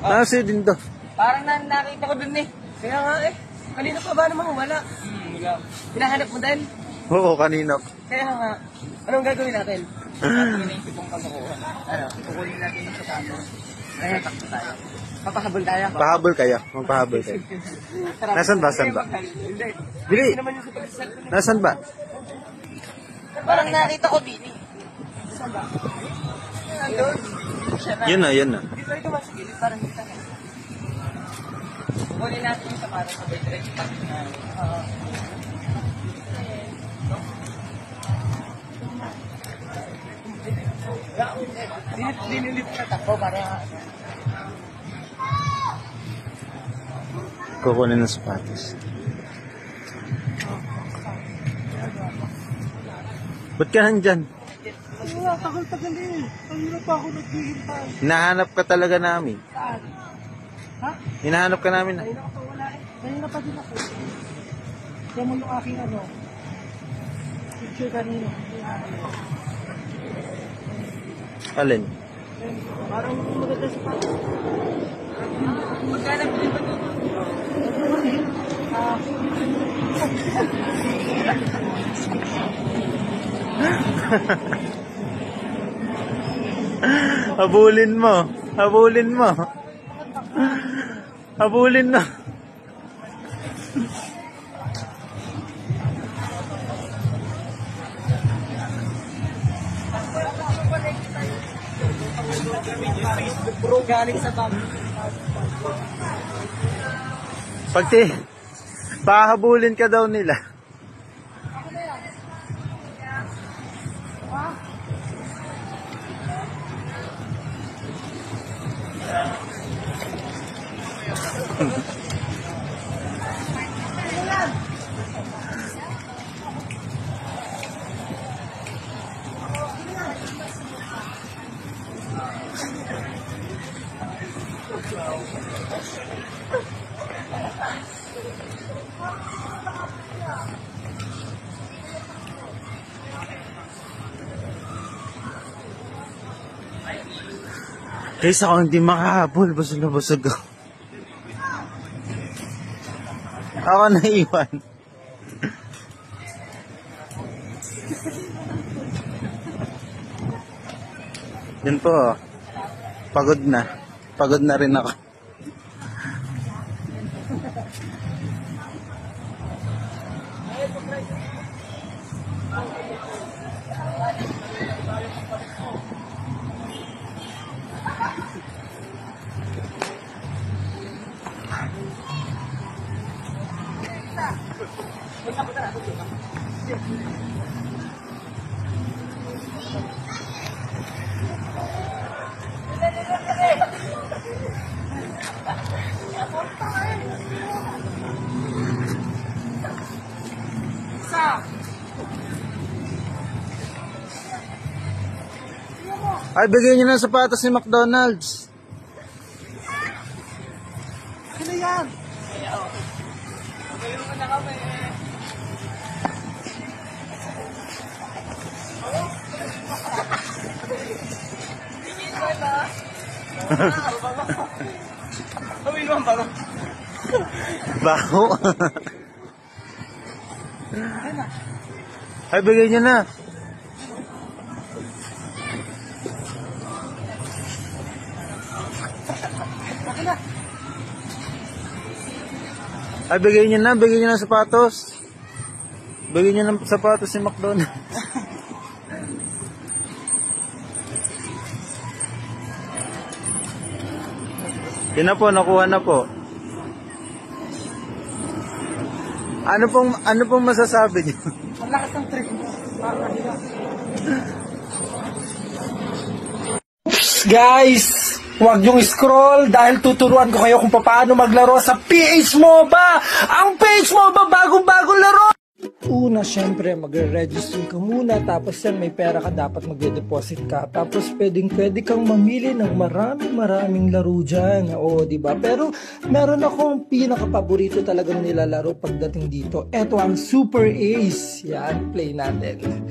Nasa din to. Parang nakita ko dun eh. Kaya nga eh. Kanina pa ba naman wala? Wala. Hinahanap mo din? Oo, kanina. Kaya nga. Anong gagawin natin? Ano naisip kong pagkakuha? Ano? Kukunin natin yung sasato. Kaya takbo tayo. Papahabol tayo. Pahabol kayo. Magpahabol kayo. Nasaan ba? Saan ba? Hindi. Bili! Hindi naman yung sa pag-isal. Nasaan ba? Parang nakita ko din eh. Saan ba? Andun. Siya na. Yun na, yun na. Dito ito mas gilid. Parang kita na. Kukunin natin yung sapatos sa direct pack na. Dinilit ka tako para Kukunin ng sapatos. Ba't ka nandyan? wala, tagal-tagal eh. Ang hirap pa ako naghihintay. Hinahanap ka talaga namin. Saan? Ha? Hinahanap ka namin. Kanina ka pa wala eh. Kanina pa din ako. Kaya mo yung aking ano. Picture kanina. Alin? Parang maganda sa pato. Magkana bilhin ba ito? Habulin mo. Habulin mo. Habulin na. Bro, galing sa bag. Pahabulin ka daw nila. Guys, ako hindi makahabol. Busog na busog ako. Ako naiwan. Yun po. Pagod na. Pagod na rin ako. Ay, bigyan niyo ng sapatos ni McDonald's. Ano yan? Magayon mo na kami. Tingin ko ba? Gawin mo ang bago. Baho. Ay, bigyan niyo na. Ay, bigyan niyo ng sapatos. Bigyan niyo ng sapatos si McDonald's. Yun na po, nakuha na po. Ano pong masasabi niyo? Ang lakas ng trip. Guys, huwag yung scroll dahil tuturuan ko kayo kung paano maglaro sa PH MOBA. Ang PH MOBA, bagong-bagong laro. Una, syempre, magre-register ka muna. Tapos yan, may pera ka, dapat magde-deposit ka. Tapos pwede kang mamili ng maraming laro dyan. Oo, diba? Pero meron akong pinaka-paborito talagang nilalaro pagdating dito. Ito ang Super Ace. Yan, play natin.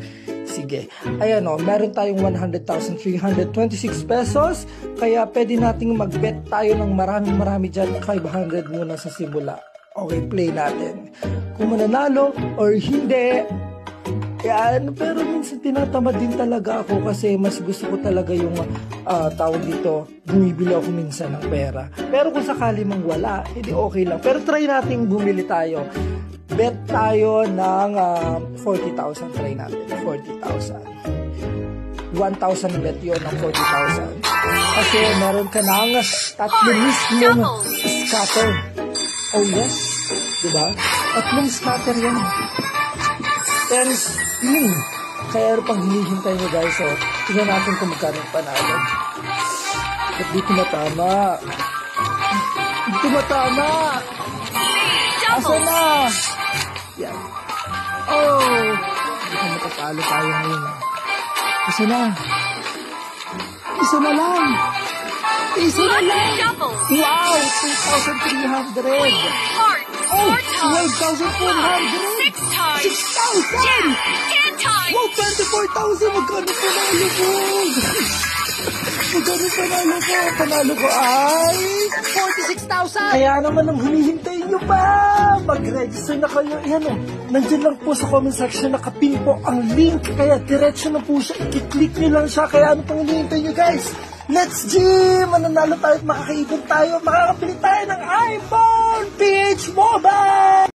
Sige. Ayan o, meron tayong 100,326 pesos. Kaya pwede nating mag-bet tayo ng marami dyan. 500 muna sa simula. Okay, play natin. Kung mananalo or hindi. Yan, pero minsan tinatamad din talaga ako kasi mas gusto ko talaga yung tawag dito, bumibili ako minsan ng pera. Pero kung sakali mang wala, hindi okay lang. Pero try natin bumili tayo. Bet tayo ng 40,000. Try natin, 40,000. 1,000 bet yun ng 40,000. Kasi meron ka ng tatlong mismong scatter. Oh yes, diba? Tatlong scatter yan. Pero kaya ano pang hinihintay nyo guys, so tignan natin kung magkano panalo. At di tumatama. Di tumatama. Asa na? Yan. Oh, hindi ko matatalo tayo ngayon. Asa na? Isa na lang. Isa na lang. Wow, 2,300. Oh, 12,400. 6,000! Wow, 24,000! Magkano panalo ko? Magkano panalo ko? Panalo ko ay 46,000! Kaya naman ang hinihintay nyo pa! Mag-register na kayo. Yan o, nandyan lang po sa comment section, nakapin po ang link. Kaya diretso na po siya. I-click nyo lang siya. Kaya ano pang hinihintay nyo guys? Let's gym! Mananalo tayo at makakaipon tayo. Makakapili tayo ng iPhone PH Mobile!